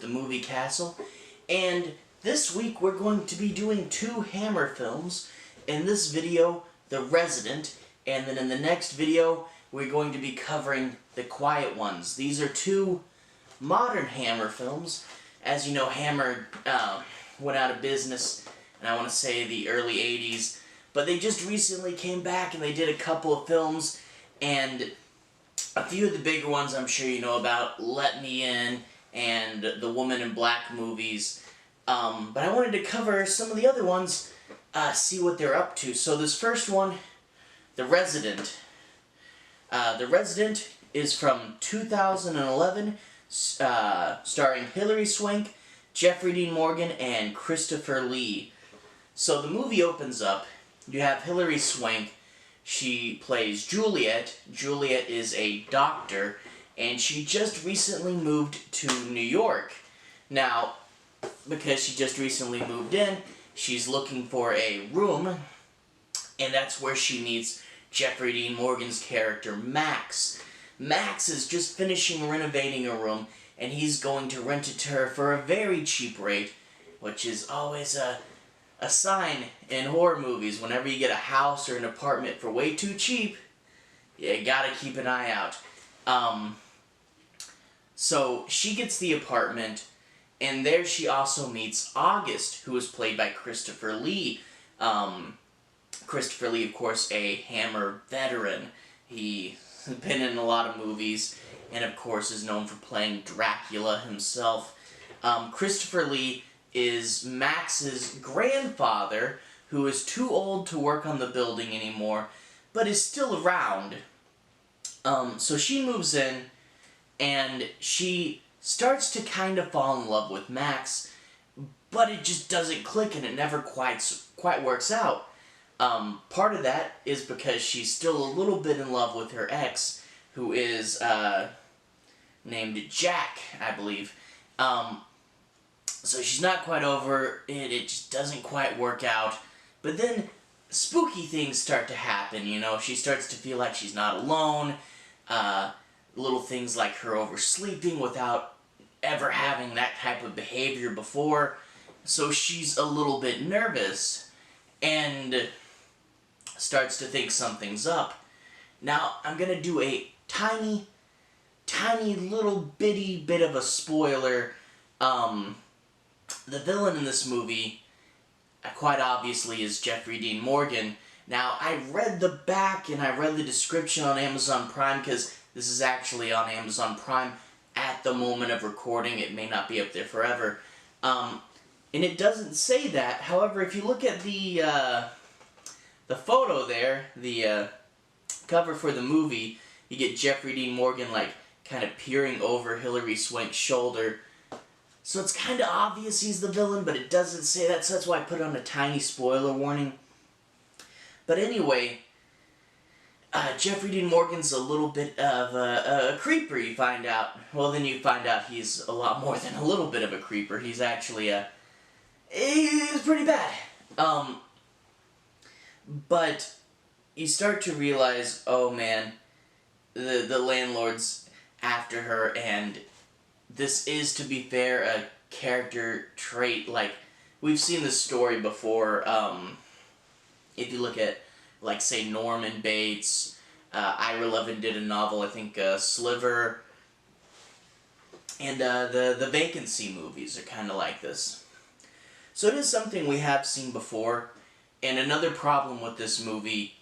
the movie Castle, and this week we're going to be doing 2 Hammer films. In this video, The Resident, and then in the next video, we're going to be covering The Quiet Ones. These are 2 modern Hammer films. As you know, Hammer went out of business, and I want to say the early 80s, but they just recently came back and they did a couple of films, and a few of the bigger ones I'm sure you know about, Let Me In and the Woman in Black movies, but I wanted to cover some of the other ones, see what they're up to. So this first one, The Resident. The Resident is from 2011, starring Hilary Swank, Jeffery Dean Morgan, and Christopher Lee. So the movie opens up, you have Hilary Swank. She plays Juliet. Juliet is a doctor, and she just recently moved to New York. Now, because she just recently moved in, she's looking for a room, and that's where she meets Jeffery Dean Morgan's character, Max. Max is just finishing renovating a room, and he's going to rent it to her for a very cheap rate, which is always a sign in horror movies. Whenever you get a house or an apartment for way too cheap, you gotta keep an eye out. So she gets the apartment, and there she also meets August, who is played by Christopher Lee. Christopher Lee, of course, a Hammer veteran. He's been in a lot of movies, and of course is known for playing Dracula himself. Christopher Lee is Max's grandfather, who is too old to work on the building anymore, but is still around. So she moves in, and she starts to kind of fall in love with Max, but it just doesn't click, and it never quite works out. Part of that is because she's still a little bit in love with her ex, who is named Jack, I believe. So she's not quite over it, it just doesn't quite work out. But then spooky things start to happen, you know. She starts to feel like she's not alone. Little things like her oversleeping without ever having that type of behavior before. So she's a little bit nervous and starts to think something's up. Now, I'm going to do a tiny little bitty bit of a spoiler. The villain in this movie, quite obviously, is Jeffery Dean Morgan. Now, I read the back and I read the description on Amazon Prime, because this is actually on Amazon Prime at the moment of recording. It may not be up there forever. And it doesn't say that. However, if you look at the photo there, the cover for the movie, you get Jeffery Dean Morgan, like, kind of peering over Hilary Swank's shoulder. So it's kind of obvious he's the villain, but it doesn't say that, so that's why I put on a tiny spoiler warning. But anyway, Jeffery Dean Morgan's a little bit of a creeper, you find out. Well, then you find out he's a lot more than a little bit of a creeper. He's actually he's pretty bad. But you start to realize, oh man, the landlord's after her, and this is, to be fair, a character trait. Like, we've seen this story before. If you look at, like, say, Norman Bates, Ira Levin did a novel, I think, Sliver, and the Vacancy movies are kind of like this. So it is something we have seen before, and another problem with this movie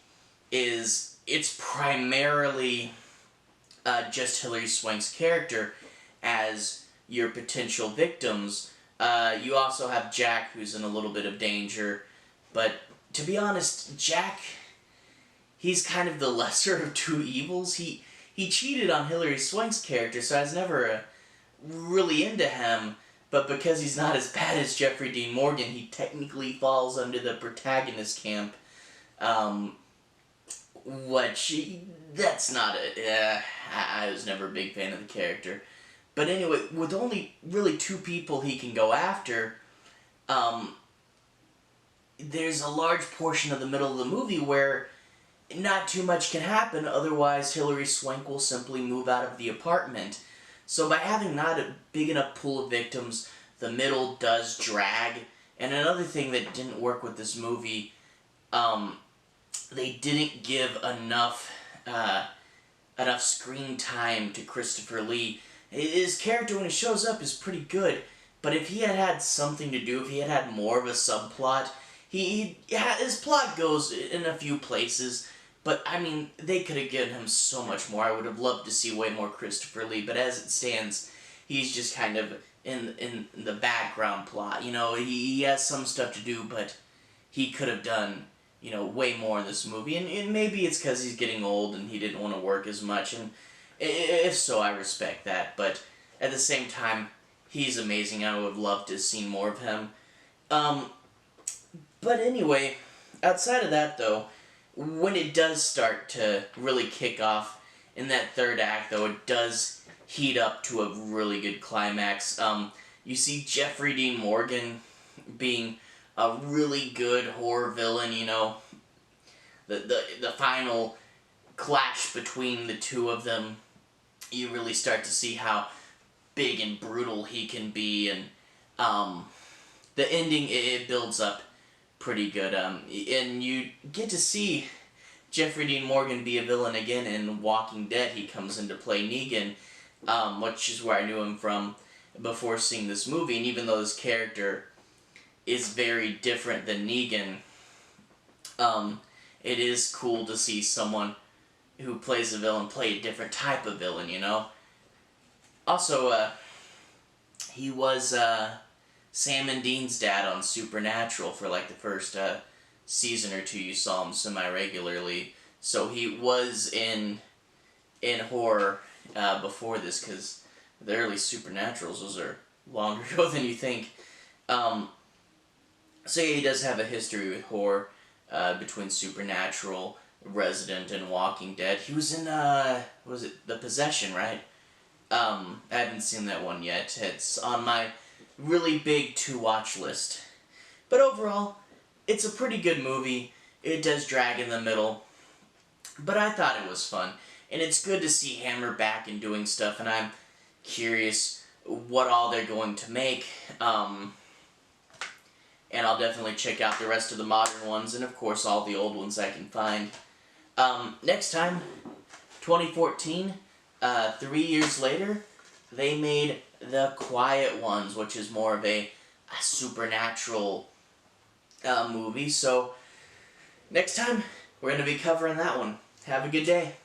is it's primarily just Hilary Swank's character as your potential victims. You also have Jack, who's in a little bit of danger, but to be honest, Jack, he's kind of the lesser of two evils. He cheated on Hilary Swank's character, so I was never really into him, but because he's not as bad as Jeffery Dean Morgan, he technically falls under the protagonist camp, that's not it. I was never a big fan of the character. But anyway, with only really 2 people he can go after, there's a large portion of the middle of the movie where not too much can happen, otherwise Hilary Swank will simply move out of the apartment. So by having not a big enough pool of victims, the middle does drag. And another thing that didn't work with this movie, they didn't give enough screen time to Christopher Lee. His character when he shows up is pretty good, but if he had had something to do, if he had had more of a subplot, his plot goes in a few places, but I mean, they could have given him so much more. I would have loved to see way more Christopher Lee, but as it stands, he's just kind of in the background plot. You know, he has some stuff to do, but he could have done, you know, way more in this movie. And maybe it's because he's getting old and he didn't want to work as much. And if so, I respect that. But at the same time, he's amazing. I would have loved to have seen more of him. But anyway, outside of that, though, when it does start to really kick off in that third act, though, it does heat up to a really good climax. You see Jeffrey Dean Morgan being a really good horror villain, you know. The final clash between the two of them, you really start to see how big and brutal he can be, and the ending, it builds up pretty good. And you get to see Jeffrey Dean Morgan be a villain again in Walking Dead. He comes in to play Negan, which is where I knew him from before seeing this movie. And even though this character is very different than Negan, it is cool to see someone who plays a villain play a different type of villain, you know? Also, he was Sam and Dean's dad on Supernatural for like the first season or two. You saw him semi-regularly. So he was in horror before this, because the early Supernaturals, those are longer ago than you think. So yeah, he does have a history with horror between Supernatural, Resident, and Walking Dead. He was in, was it The Possession, right? I haven't seen that one yet. It's on my really big to-watch list. But overall, it's a pretty good movie. It does drag in the middle, but I thought it was fun. And it's good to see Hammer back and doing stuff, and I'm curious what all they're going to make. And I'll definitely check out the rest of the modern ones, and of course all the old ones I can find. Next time, 2014, 3 years later, they made The Quiet Ones, which is more of a supernatural movie. So, next time, we're going to be covering that one. Have a good day.